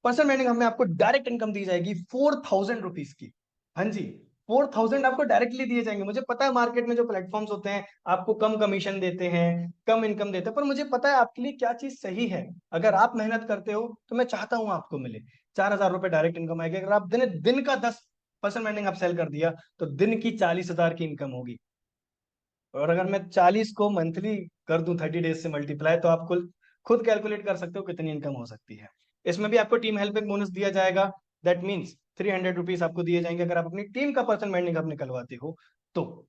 पर्सनल ब्रांडिंग हमें आपको डायरेक्ट इनकम दी जाएगी 4,000 रुपीज की। हाँ जी, 4,000 आपको डायरेक्टली दिए जाएंगे। मुझे पता है मार्केट में जो प्लेटफॉर्म्स होते हैं आपको कम कमीशन देते हैं, कम इनकम देते हैं, पर मुझे पता है आपके लिए क्या चीज सही है। अगर आप मेहनत करते हो तो मैं चाहता हूं आपको मिले। 4,000 रुपए डायरेक्ट इनकम आएगी। अगर आप दिन का 10 पर्सनल ब्रांडिंग आप सेल कर दिया तो दिन की 40,000 की इनकम होगी। और अगर मैं 40 को मंथली कर दूं 30 डेज से मल्टीप्लाई, तो आप खुद कैलकुलेट कर सकते हो कितनी इनकम हो सकती है। इसमें भी आपको टीम हेल्पिंग बोनस दिया जाएगा। दैट मीन्स 300 रुपीज आपको दिए जाएंगे अगर आप अपनी टीम का पर्सनल ब्रांडिंग आप निकलवाते हो तो।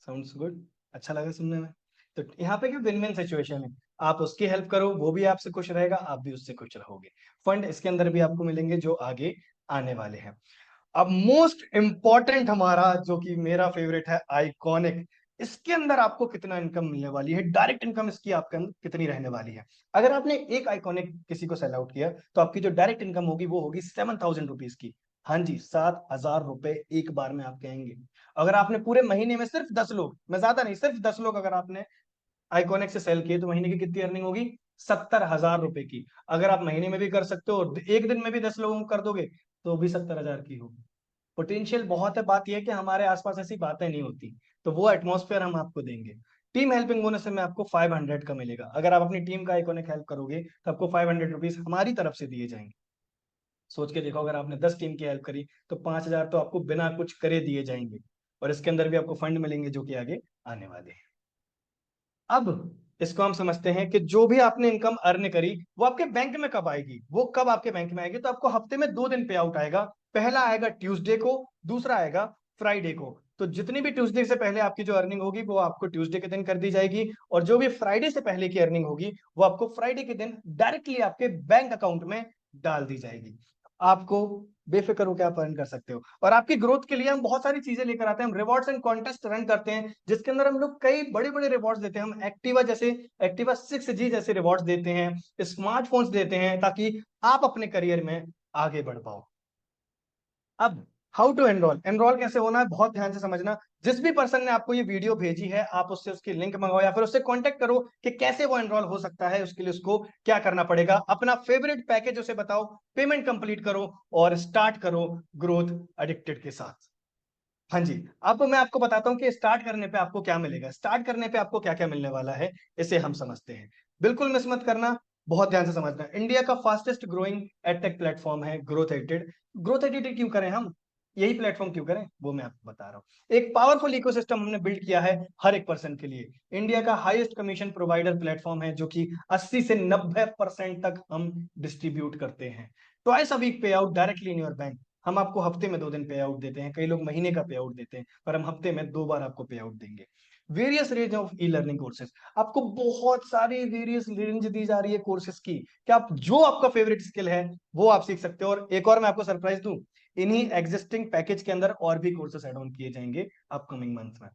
साउंड्स गुड, अच्छा लगा सुनने में। तो यहाँ पे क्या विन विन सिचुएशन है, आप उसकी हेल्प करो, वो भी आपसे खुश रहेगा, आप भी उससे खुश रहोगे। फंड इसके अंदर भी आपको मिलेंगे जो आगे आने वाले हैं। अब मोस्ट इंपॉर्टेंट हमारा जो कि मेरा फेवरेट है, आइकॉनिक। इसके अंदर आपको कितना इनकम मिलने वाली है, डायरेक्ट इनकम इसकी आपके अंदर कितनी रहने वाली है। अगर आपने एक आइकॉनिक किसी को सेल आउट किया तो आपकी जो डायरेक्ट इनकम होगी वो होगी 7,000 रुपीज की। हाँ जी, 7,000 रुपए एक बार में आप कहेंगे। अगर आपने पूरे महीने में सिर्फ 10 लोग, मैं ज्यादा नहीं, सिर्फ 10 लोग अगर आपने आइकॉनिक से सेल किए तो महीने की कितनी अर्निंग होगी, 70,000 रुपए की। अगर आप महीने में भी कर सकते हो और एक दिन में भी 10 लोगों को कर दोगे तो भी 70,000 की होगी। पोटेंशियल बहुत है, बात यह है कि हमारे आसपास ऐसी बातें नहीं होती, तो वो एटमॉस्फेयर हम आपको देंगे। टीम हेल्पिंग बोनस में आपको 500 का मिलेगा। अगर आप अपनी टीम का आइकॉनिक हेल्प करोगे तो आपको 500 रुपीज हमारी तरफ से दिए जाएंगे। सोच के देखो, अगर आपने 10 टीम की हेल्प करी तो 5,000 तो आपको बिना कुछ करे दिए जाएंगे, और इसके अंदर भी आपको फंड मिलेंगे जो कि आगे आने वाले हैं। अब इसको हम समझते हैं कि जो भी आपने इनकम अर्न करी वो आपके बैंक में कब आएगी। वो कब आपके बैंक में आएगी, तो आपको हफ्ते में 2 दिन पे आउट आएगा। पहला आएगा ट्यूसडे को, दूसरा आएगा फ्राइडे को। तो जितनी भी ट्यूसडे से पहले आपकी जो अर्निंग होगी वो आपको ट्यूसडे के दिन कर दी जाएगी, और जो भी फ्राइडे से पहले की अर्निंग होगी वो आपको फ्राइडे के दिन डायरेक्टली आपके बैंक अकाउंट में डाल दी जाएगी। आपको बेफिक्र होकर आप अर्न कर सकते हो। और आपकी ग्रोथ के लिए हम बहुत सारी चीजें लेकर आते हैं। हम रिवॉर्ड्स एंड कॉन्टेस्ट रन करते हैं जिसके अंदर हम लोग कई बड़े बड़े रिवॉर्ड्स देते हैं। हम एक्टिवा 6G जैसे रिवॉर्ड्स देते हैं, स्मार्टफोन्स देते हैं, ताकि आप अपने करियर में आगे बढ़ पाओ। अब हाउ टू एनरोल, एनरोल कैसे होना है बहुत ध्यान से समझना। जिस भी पर्सन ने आपको ये वीडियो भेजी है आप उससे उसकी लिंक मंगाओ या फिर उससे कांटेक्ट करो कि कैसे वो एनरोल हो सकता है, उसके लिए उसको क्या करना पड़ेगा। अपना फेवरेट पैकेज उसे बताओ, पेमेंट कंप्लीट करो और स्टार्ट करो ग्रोथ एडिक्टेड के साथ। हाँ जी, अब मैं आपको बताता हूँ कि स्टार्ट करने पे आपको क्या मिलेगा, स्टार्ट करने पे आपको क्या क्या मिलने वाला है, इसे हम समझते हैं। बिल्कुल मिस मत करना, बहुत ध्यान से समझना। इंडिया का फास्टेस्ट ग्रोइंग एडटेक प्लेटफॉर्म है ग्रोथ एडिटेड। ग्रोथ एडिटेड क्यों करें हम, यही प्लेटफॉर्म क्यों करें वो मैं आपको बता रहा हूँ। एक पावरफुल इकोसिस्टम हमने बिल्ड किया है हर एक पर्सन के लिए। इंडिया का हाईएस्ट कमीशन प्रोवाइडर प्लेटफॉर्म है जो कि 80 से 90% तक हम डिस्ट्रीब्यूट करते हैं। ट्वाइस अ वीक पे out directly in your bank. हम आपको हफ्ते में 2 दिन पे आउट देते हैं, कई लोग महीने का पे आउट देते हैं, पर हम हफ्ते में 2 बार आपको पे आउट देंगे। Various range of e learning courses, आपको बहुत सारी वेरियस रेंज दी जा रही है कोर्सेज की, कि आप जो आपका फेवरेट स्किल है वो आप सीख सकते हो। और एक और मैं आपको सरप्राइज दूं, इन्हीं एग्जिस्टिंग पैकेज के अंदर और भी कोर्सेज ऐड ऑन किए जाएंगे अपकमिंग मंथ में।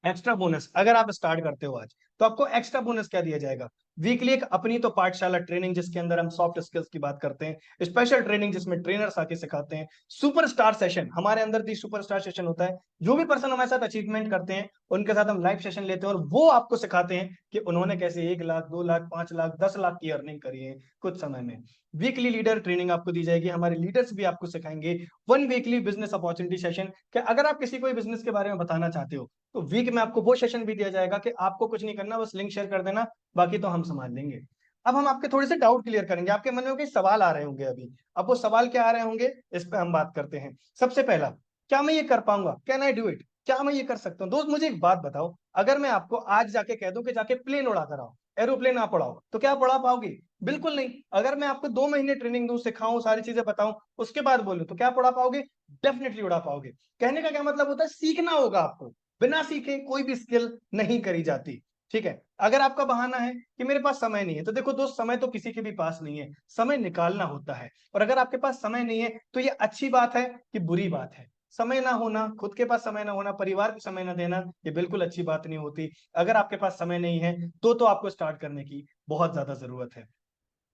एक्स्ट्रा बोनस, अगर आप स्टार्ट करते हो आज तो आपको एक्स्ट्रा बोनस क्या दिया जाएगा, वीकली एक अपनी तो पाठशाला ट्रेनिंग जिसके अंदर हम सॉफ्ट स्किल्स की बात करते हैं, स्पेशल ट्रेनिंग जिसमें ट्रेनर्स आके सिखाते हैं, सुपरस्टार सेशन, हमारे अंदर दी सुपरस्टार सेशन होता है। जो भी पर्सन हमारे साथ अचीवमेंट करते हैं उनके साथ हम लाइव सेशन लेते हैं और वो आपको सिखाते हैं कि उन्होंने कैसे 1 लाख 2 लाख 5 लाख 10 लाख की अर्निंग करी है कुछ समय में। वीकली लीडर ट्रेनिंग आपको दी जाएगी, हमारे लीडर्स भी आपको सिखाएंगे। One weekly business opportunity session, कि अगर आप किसी को बिजनेस के बारे में बताना चाहते हो तो वीक में आपको वो सेशन भी दिया जाएगा कि आपको कुछ नहीं करना, बस लिंक शेयर कर देना, बाकी तो हम संभाल लेंगे। अब हम आपके थोड़े से डाउट क्लियर करेंगे, आपके मन में कई सवाल आ रहे होंगे अभी। अब वो सवाल क्या आ रहे होंगे इस पे हम बात करते हैं। सबसे पहला, क्या मैं ये कर पाऊंगा, कैन आई डू इट, क्या मैं ये कर सकता हूँ। दोस्त मुझे एक बात बताओ, अगर मैं आपको आज जाके कह दूं कि जाके प्लेन उड़ा कर आओ, एरोप्लेन आप उड़ाओ, तो क्या आप उड़ा पाओगे, बिल्कुल नहीं। अगर मैं आपको 2 महीने ट्रेनिंग दूं, सिखाऊं, सारी चीजें बताऊं, उसके बाद बोलूं तो क्या आप उड़ा पाओगे, डेफिनेटली उड़ा पाओगे। कहने का क्या मतलब होता है, सीखना होगा आपको, बिना सीखे कोई भी स्किल नहीं करी जाती। ठीक है, अगर आपका बहाना है कि मेरे पास समय नहीं है, तो देखो दोस्त, समय तो किसी के भी पास नहीं है, समय निकालना होता है। और अगर आपके पास समय नहीं है तो ये अच्छी बात है कि बुरी बात है। समय ना होना, खुद के पास समय ना होना, परिवार को समय ना देना, ये बिल्कुल अच्छी बात नहीं होती। अगर आपके पास समय नहीं है तो आपको स्टार्ट करने की बहुत ज्यादा जरूरत है।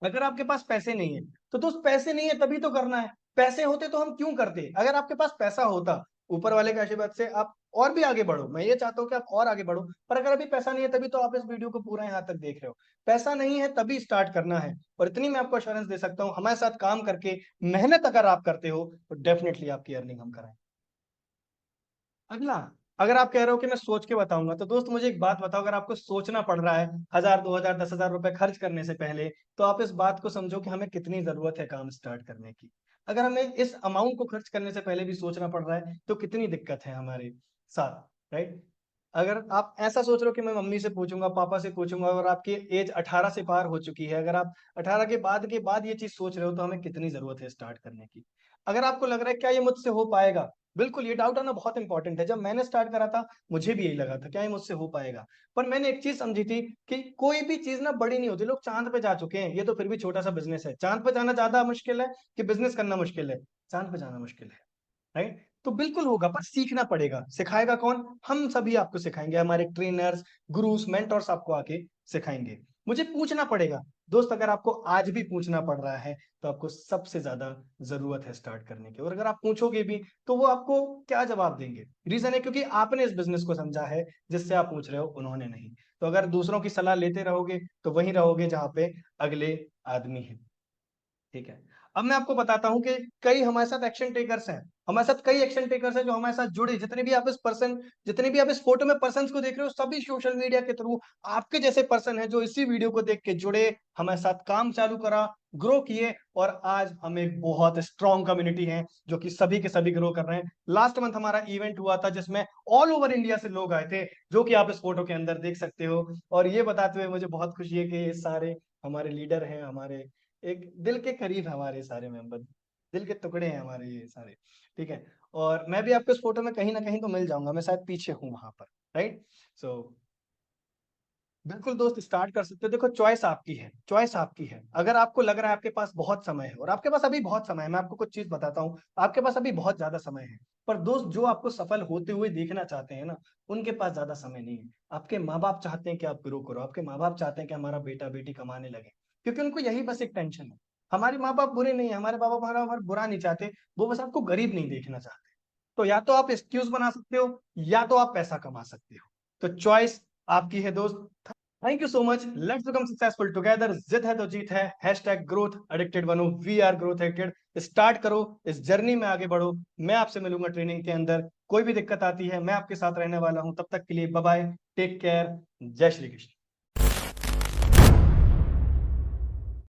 अगर आपके पास पैसे नहीं है तो दोस्त, पैसे नहीं है तभी तो करना है, पैसे होते तो हम क्यों करते। अगर आपके पास पैसा होता, ऊपर वाले के आशीर्वाद से आप और भी आगे बढ़ो, मैं ये चाहता हूँ कि आप और आगे बढ़ो, पर अगर अभी पैसा नहीं है तभी तो आप इस वीडियो को पूरा यहाँ तक देख रहे हो। पैसा नहीं है तभी स्टार्ट करना है, और इतनी मैं आपको अश्योरेंस दे सकता हूँ, हमारे साथ काम करके मेहनत अगर आप करते हो तो डेफिनेटली आपकी अर्निंग हम कराएं। अगला, अगर आप कह रहे हो कि मैं सोच के बताऊंगा, तो दोस्त मुझे एक बात बताओ, अगर आपको सोचना पड़ रहा है 1,000 2,000 10,000 रुपए खर्च करने से पहले, तो आप इस बात को समझो कि हमें कितनी जरूरत है काम स्टार्ट करने की। अगर हमें इस अमाउंट को खर्च करने से पहले भी सोचना पड़ रहा है तो कितनी दिक्कत है हमारे साथ, राइट। अगर आप ऐसा सोच रहे हो कि मैं मम्मी से पूछूंगा, पापा से पूछूंगा, और आपकी एज 18 से पार हो चुकी है, अगर आप 18 के बाद ये चीज सोच रहे हो, तो हमें कितनी जरूरत है स्टार्ट करने की। अगर आपको लग रहा है क्या ये मुझसे हो पाएगा, बिल्कुल, ये डाउट आना बहुत इंपॉर्टेंट है। जब मैंने स्टार्ट करा था मुझे भी यही लगा था क्या ये मुझसे हो पाएगा, पर मैंने एक चीज समझी थी कि कोई भी चीज ना बड़ी नहीं होती। लोग चांद पे जा चुके हैं, ये तो फिर भी छोटा सा बिजनेस है। चांद पे जाना ज्यादा मुश्किल है कि बिजनेस करना मुश्किल है, चांद पे जाना मुश्किल है, राइट। तो बिल्कुल होगा, पर सीखना पड़ेगा। सिखाएगा कौन, हम सभी आपको सिखाएंगे, हमारे ट्रेनर्स, गुरुस, मेंटर्स आपको आके सिखाएंगे। मुझे पूछना पड़ेगा दोस्त, अगर आपको आज भी पूछना पड़ रहा है तो आपको सबसे ज्यादा जरूरत है स्टार्ट करने की। और अगर आप पूछोगे भी तो वो आपको क्या जवाब देंगे, रीजन है क्योंकि आपने इस बिजनेस को समझा है, जिससे आप पूछ रहे हो उन्होंने नहीं। तो अगर दूसरों की सलाह लेते रहोगे तो वहीं रहोगे जहां पे अगले आदमी है। ठीक है, अब मैं आपको बताता हूं कि कई हमारे साथ एक्शन टेकर्स हैं, हमारे साथ कई एक्शन टेकर्स हैं जो हमारे साथ जुड़े। जितने भी आप इस फोटो में पर्सन को देख रहे हो, सभी सोशल मीडिया के थ्रू आपके जैसे पर्सन है जो इसी वीडियो को देख के जुड़े, हमारे साथ काम चालू करा, ग्रो किए, और आज हम एक बहुत स्ट्रॉन्ग कम्युनिटी है जो कि सभी के सभी ग्रो कर रहे हैं। लास्ट मंथ हमारा इवेंट हुआ था जिसमें ऑल ओवर इंडिया से लोग आए थे, जो कि आप इस फोटो के अंदर देख सकते हो। और ये बताते हुए मुझे बहुत खुशी है कि ये सारे हमारे लीडर हैं, हमारे एक दिल के करीब हमारे सारे मेंबर, दिल के टुकड़े हैं हमारे ये सारे। ठीक है, और मैं भी आपको इस फोटो में कहीं ना कहीं तो मिल जाऊंगा, मैं शायद पीछे हूँ वहां पर, राइट। सो बिल्कुल दोस्त, स्टार्ट कर सकते हो। देखो, चॉइस आपकी है, चॉइस आपकी है। अगर आपको लग रहा है आपके पास बहुत समय है, और आपके पास अभी बहुत समय है, मैं आपको कुछ चीज बताता हूँ, आपके पास अभी बहुत ज्यादा समय है, पर दोस्त जो आपको सफल होते हुए देखना चाहते हैं ना, उनके पास ज्यादा समय नहीं है। आपके माँ बाप चाहते हैं कि आप ग्रो करो, आपके माँ बाप चाहते हैं कि हमारा बेटा बेटी कमाने लगे, क्योंकि उनको यही बस एक टेंशन है। हमारे माँ बाप बुरे नहीं है, हमारे माँ बाप हमारा बुरा नहीं चाहते, वो बस आपको गरीब नहीं देखना चाहते। तो या तो आप एक्सक्यूज बना सकते हो या तो आप पैसा कमा सकते हो। तो चॉइस आपकी है दोस्त। Thank you so much. Let's become successful together. जिद है तो जीत है। हैशटैग ग्रोथ एडिक्टेड बनो। We are growth addicted. Start करो, इस जर्नी में आगे बढ़ो। मैं आपसे मिलूंगा ट्रेनिंग के अंदर। कोई भी दिक्कत आती है मैं आपके साथ रहने वाला हूं। तब तक के लिए बाय बाय, टेक केयर, जय श्री कृष्ण।